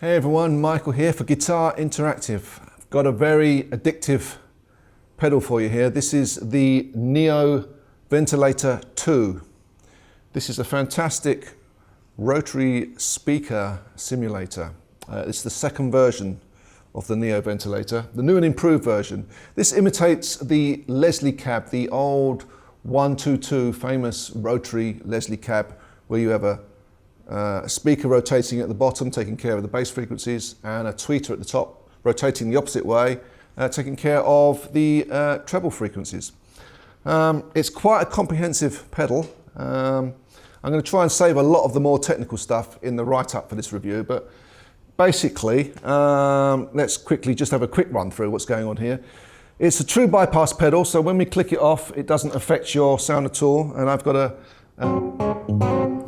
Hey everyone, Michael here for Guitar Interactive. I've got a very addictive pedal for you here. This is the Neo Ventilator 2. This is a fantastic rotary speaker simulator. It's the second version of the Neo Ventilator, the new and improved version. This imitates the Leslie cab, the old 122 famous rotary Leslie cab, where you have a speaker rotating at the bottom, taking care of the bass frequencies, and a tweeter at the top, rotating the opposite way, taking care of the treble frequencies. It's quite a comprehensive pedal. I'm going to try and save a lot of the more technical stuff in the write-up for this review, but basically, let's quickly just have a quick run through what's going on here. It's a true bypass pedal, so when we click it off, it doesn't affect your sound at all, and I've got a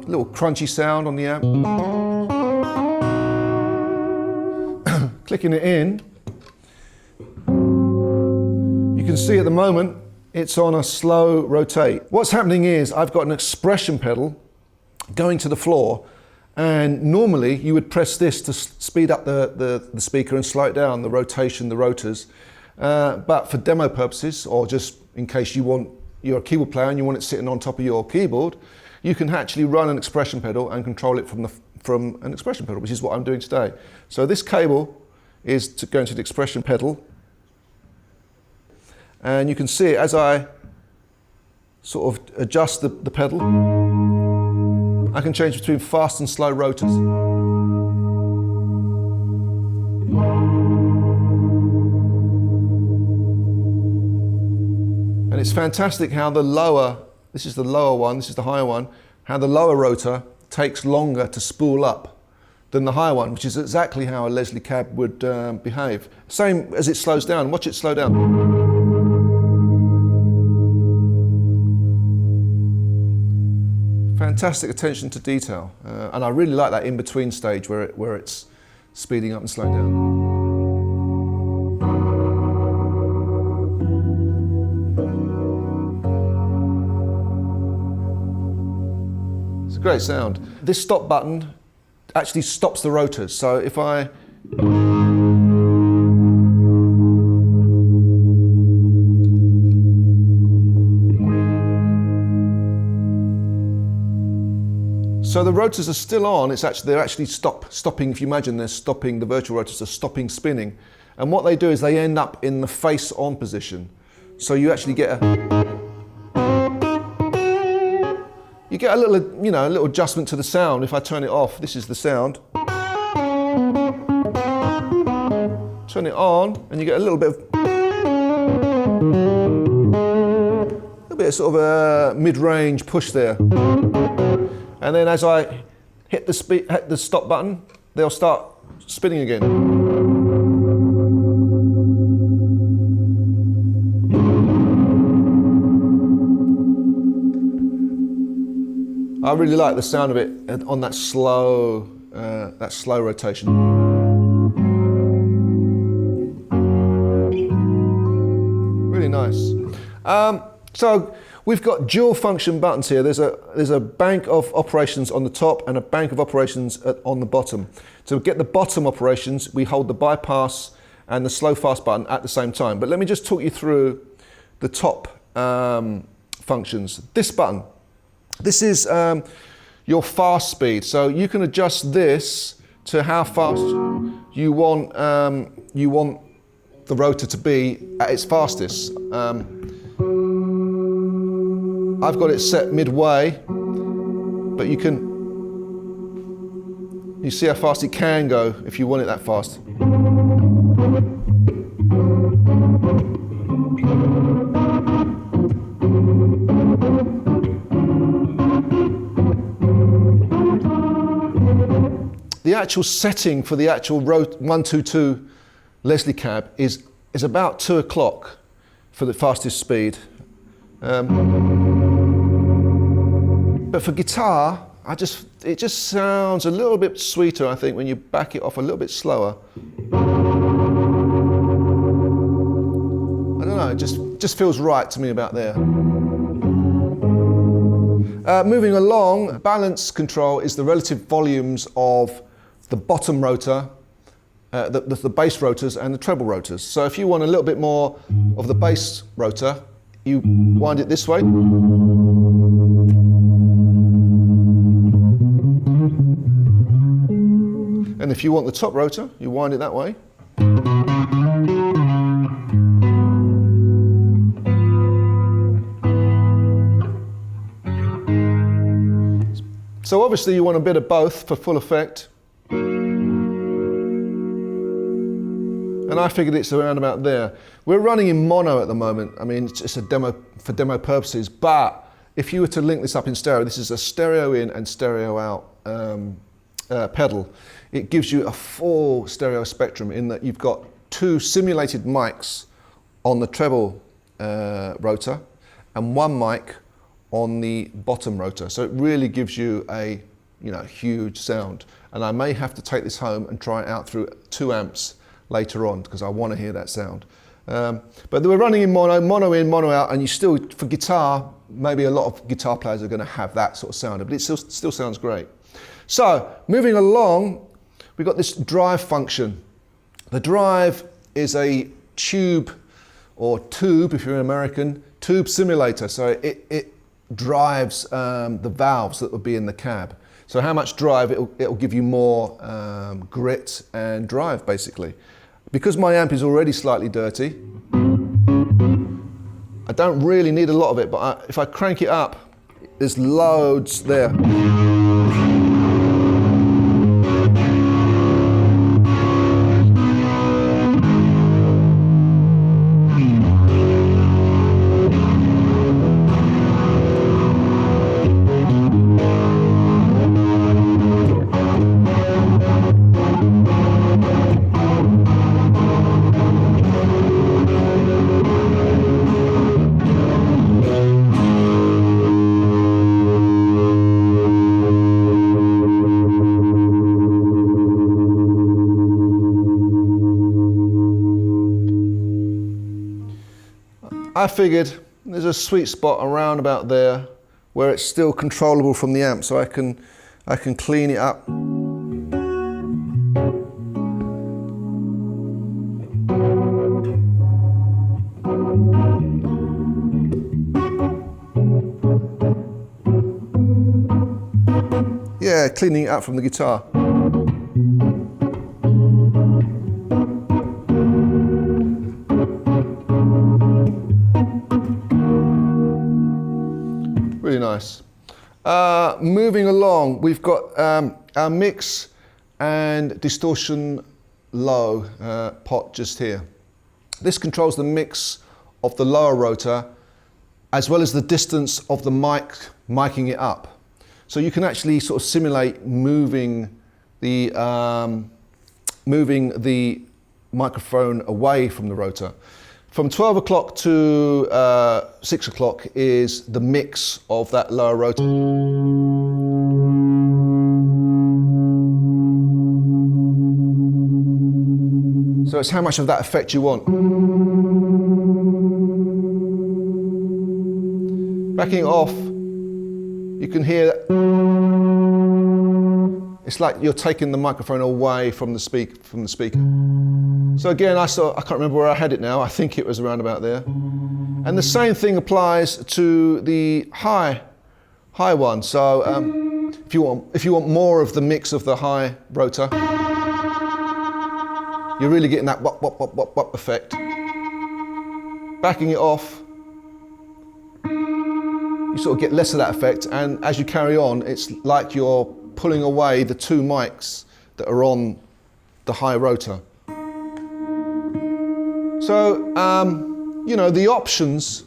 little crunchy sound on the amp. Clicking it in, you can see at the moment it's on a slow rotate. What's happening is I've got an expression pedal going to the floor, and normally you would press this to speed up the speaker and slow it down, the rotation, the rotors. But for demo purposes, or just in case you're a keyboard player and you want it sitting on top of your keyboard, you can actually run an expression pedal and control it from an expression pedal, which is what I'm doing today. So this cable is going to the expression pedal, and you can see it as I sort of adjust the pedal. I can change between fast and slow rotors. And it's fantastic how the lower, this is the lower one, this is the higher one, how the lower rotor takes longer to spool up than the higher one, which is exactly how a Leslie cab would behave. Same as it slows down. Watch it slow down. Fantastic attention to detail. And I really like that in-between stage where it's speeding up and slowing down. Great sound. This stop button actually stops the rotors. So if I so the rotors are still on. They're actually stopping. If you imagine, they're stopping. The virtual rotors are stopping spinning, and what they do is they end up in the face-on position. So you actually get a little, a little adjustment to the sound. If I turn it off, this is the sound. Turn it on, and you get a little bit of sort of a mid-range push there. And then as I hit the stop button, they'll start spinning again. I really like the sound of it on that slow rotation. Really nice. So we've got dual function buttons here. There's a bank of operations on the top and a bank of operations on the bottom. To get the bottom operations, we hold the bypass and the slow fast button at the same time. But let me just talk you through the top functions. This button. This is your fast speed, so you can adjust this to how fast you want the rotor to be at its fastest. I've got it set midway, but you see how fast it can go if you want it that fast. The actual setting for the actual 122 Leslie cab is about 2 o'clock for the fastest speed. But for guitar, it just sounds a little bit sweeter, I think, when you back it off a little bit slower. I don't know, it just feels right to me about there. Moving along, balance control is the relative volumes of the bottom rotor the bass rotors and the treble rotors. So if you want a little bit more of the bass rotor, you wind it this way. And if you want the top rotor, you wind it that way. So obviously you want a bit of both for full effect. And I figured it's around about there. We're running in mono at the moment. I mean, it's just a demo for demo purposes, but if you were to link this up in stereo, this is a stereo in and stereo out pedal. It gives you a full stereo spectrum in that you've got two simulated mics on the treble rotor and one mic on the bottom rotor. So it really gives you a huge sound. And I may have to take this home and try it out through 2 amps later on because I want to hear that sound. But we're running in mono in, mono out, and you still, for guitar, maybe a lot of guitar players are going to have that sort of sound, but it still sounds great. So moving along, we've got this drive function. The drive is a tube, or tube if you're an American, tube simulator. So it drives the valves that would be in the cab. So how much drive, it'll give you more grit and drive basically. Because my amp is already slightly dirty, I don't really need a lot of it, but if I crank it up, there's loads there. I figured there's a sweet spot around about there where it's still controllable from the amp, so I can clean it up. Yeah, cleaning it up from the guitar. Really nice. Moving along, we've got our mix and distortion low pot just here. This controls the mix of the lower rotor as well as the distance of the miking it up. So you can actually sort of simulate moving the microphone away from the rotor. From 12 o'clock to 6 o'clock is the mix of that lower rotor. So it's how much of that effect you want. Backing it off, you can hear that. It's like you're taking the microphone away from the speaker. So again, I can't remember where I had it now. I think it was around about there. And the same thing applies to the high one. So if you want more of the mix of the high rotor, you're really getting that wop wop wop wop wop effect. Backing it off, you sort of get less of that effect. And as you carry on, it's like you're pulling away the 2 mics that are on the high rotor. So, the options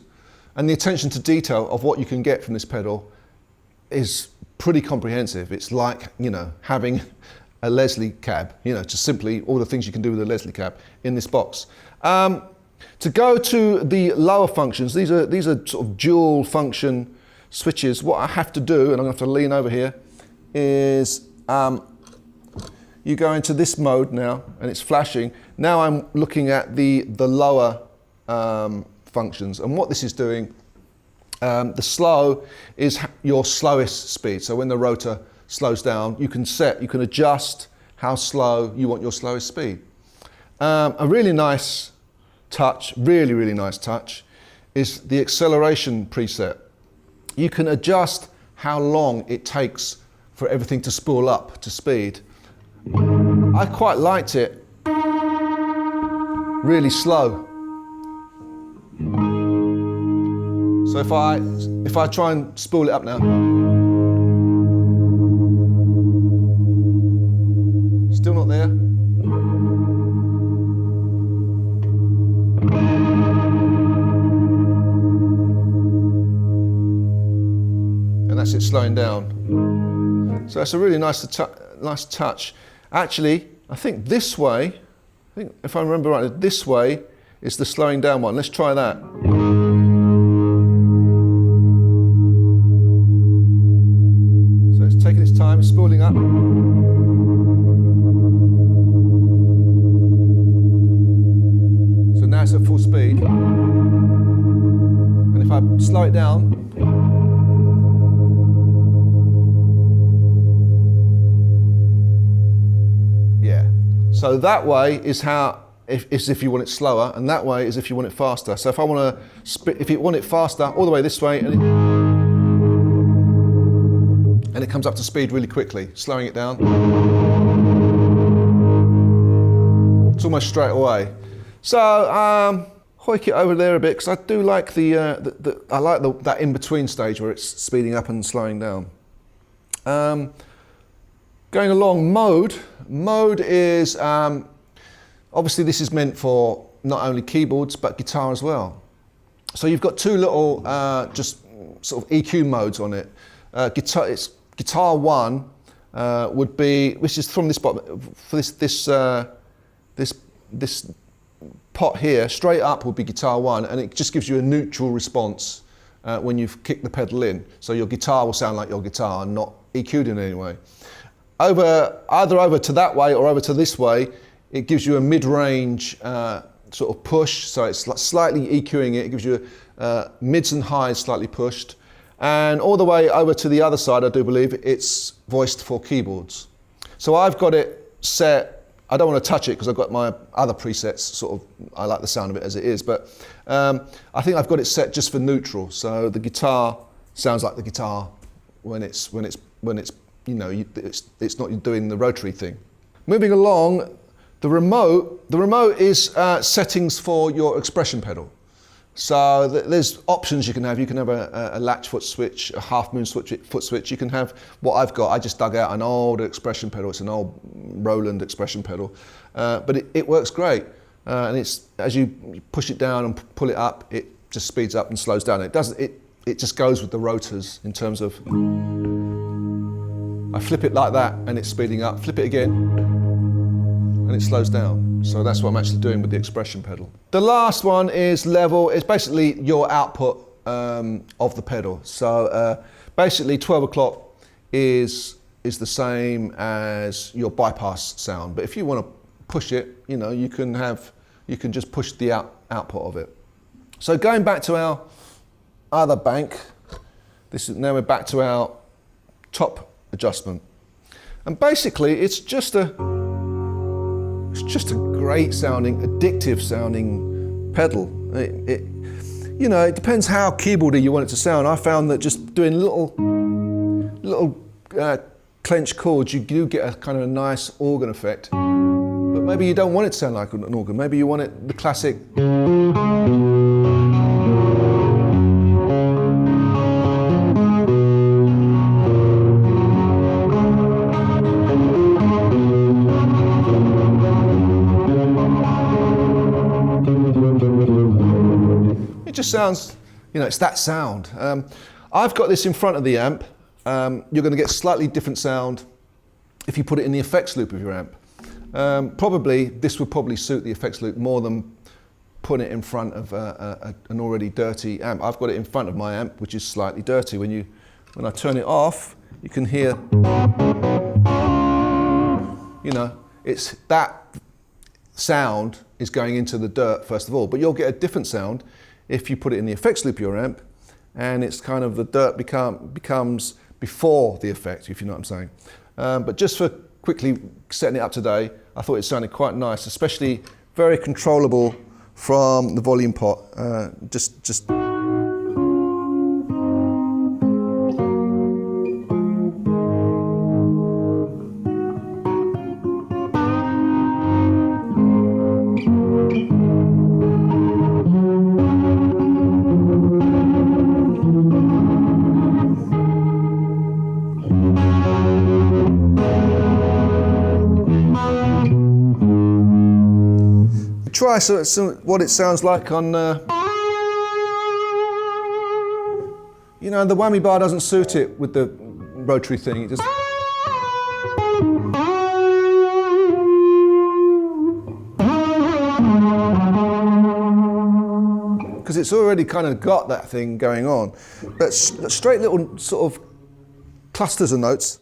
and the attention to detail of what you can get from this pedal is pretty comprehensive. It's like, having a Leslie cab, just simply all the things you can do with a Leslie cab in this box. To go to the lower functions, these are sort of dual function switches. What I have to do, and I'm going to have to lean over here, is you go into this mode now, and it's flashing. Now I'm looking at the lower functions, and what this is doing, the slow is your slowest speed. So when the rotor slows down, you can adjust how slow you want your slowest speed. A really nice touch, really nice touch, is the acceleration preset. You can adjust how long it takes for everything to spool up to speed. I quite liked it really slow. So if I try and spool it up now, still not there. And that's it slowing down. So that's a really nice touch. Actually, I think this way, if I remember right, this way is the slowing down one. Let's try that. So it's taking its time, it's spooling up. So now it's at full speed. And if I slow it down, so that way is how, if you want it slower, and that way is if you want it faster. So if I want to, if you want it faster, all the way this way, and it comes up to speed really quickly, slowing it down. It's almost straight away. So hoik it over there a bit, because I do like that in-between stage where it's speeding up and slowing down. Going along, mode is, obviously this is meant for not only keyboards, but guitar as well. So you've got two little, just sort of EQ modes on it. Guitar 1 would be, which is from this bottom, for this pot here, straight up would be guitar 1, and it just gives you a neutral response when you've kicked the pedal in. So your guitar will sound like your guitar and not EQ'd in any way. Either over to that way or over to this way, it gives you a mid-range sort of push, so it's slightly EQing it. It gives you mids and highs slightly pushed. And all the way over to the other side, I do believe, it's voiced for keyboards. So I've got it set, I don't want to touch it because I've got my other presets, sort of, I like the sound of it as it is, but I think I've got it set just for neutral. So the guitar sounds like the guitar when it's you know, it's not doing the rotary thing. Moving along, the remote is settings for your expression pedal. So there's options you can have. You can have a latch foot switch, a half moon foot switch. You can have what I've got. I just dug out an old expression pedal. It's an old Roland expression pedal, but it works great. And it's, as you push it down and pull it up, it just speeds up and slows down. It just goes with the rotors in terms of, I flip it like that and it's speeding up, flip it again and it slows down. So that's what I'm actually doing with the expression pedal. The last one is level. It's basically your output of the pedal. So basically 12 o'clock is the same as your bypass sound. But if you want to push it, you know, you can just push the output of it. So going back to our other bank, now we're back to our top adjustment, and basically it's just a great sounding, addictive sounding pedal. You know, it depends how keyboardy you want it to sound. I found that just doing little clenched chords, you do get a kind of a nice organ effect. But maybe you don't want it to sound like an organ. Maybe you want it the classic. It just sounds, you know, it's that sound. I've got this in front of the amp. You're going to get slightly different sound if you put it in the effects loop of your amp. This would probably suit the effects loop more than putting it in front of an already dirty amp. I've got it in front of my amp, which is slightly dirty. When I turn it off, you can hear, you know, it's that sound is going into the dirt first of all, but you'll get a different sound if you put it in the effects loop of your amp, and it's kind of the dirt becomes before the effect, if you know what I'm saying. But just for quickly setting it up today, I thought it sounded quite nice, especially very controllable from the volume pot. Just. Try what it sounds like on, you know, the whammy bar doesn't suit it with the rotary thing. It just. Because it's already kind of got that thing going on. But straight little sort of clusters of notes.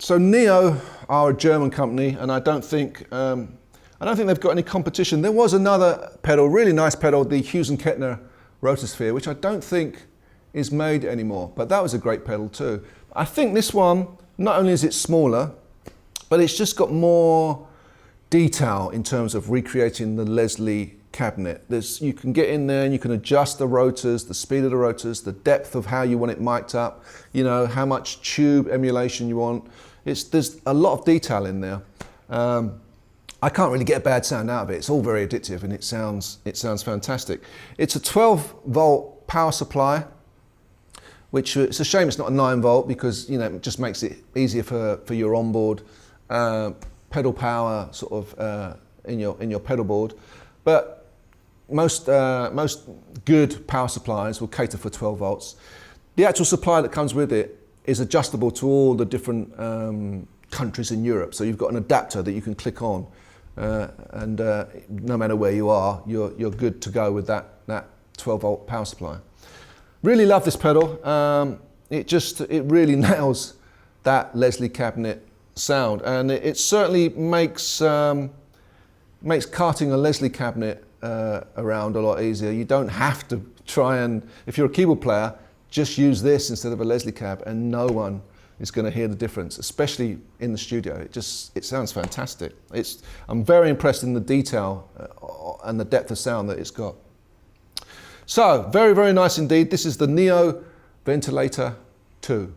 So Neo are a German company, and I don't think they've got any competition. There was another pedal, really nice pedal, the Hughes and Kettner Rotosphere, which I don't think is made anymore, but that was a great pedal too. I think this one, not only is it smaller, but it's just got more detail in terms of recreating the Leslie cabinet. You can get in there and you can adjust the rotors, the speed of the rotors, the depth of how you want it mic'd up, you know, how much tube emulation you want. There's a lot of detail in there. I can't really get a bad sound out of it. It's all very addictive and it sounds fantastic. It's a 12-volt power supply, which it's a shame it's not a 9-volt because, you know, it just makes it easier for your onboard pedal power sort of in your pedal board. But most good power supplies will cater for 12 volts. The actual supply that comes with it is adjustable to all the different countries in Europe. So you've got an adapter that you can click on, and no matter where you are, you're good to go with that 12-volt power supply. Really love this pedal. It really nails that Leslie cabinet sound, and it certainly makes carting a Leslie cabinet around a lot easier. You don't have to try and, if you're a keyboard player, just use this instead of a Leslie cab, and no one is going to hear the difference, especially in the studio. It sounds fantastic. I'm very impressed in the detail and the depth of sound that it's got. So, very, very nice indeed. This is the Neo Ventilator 2.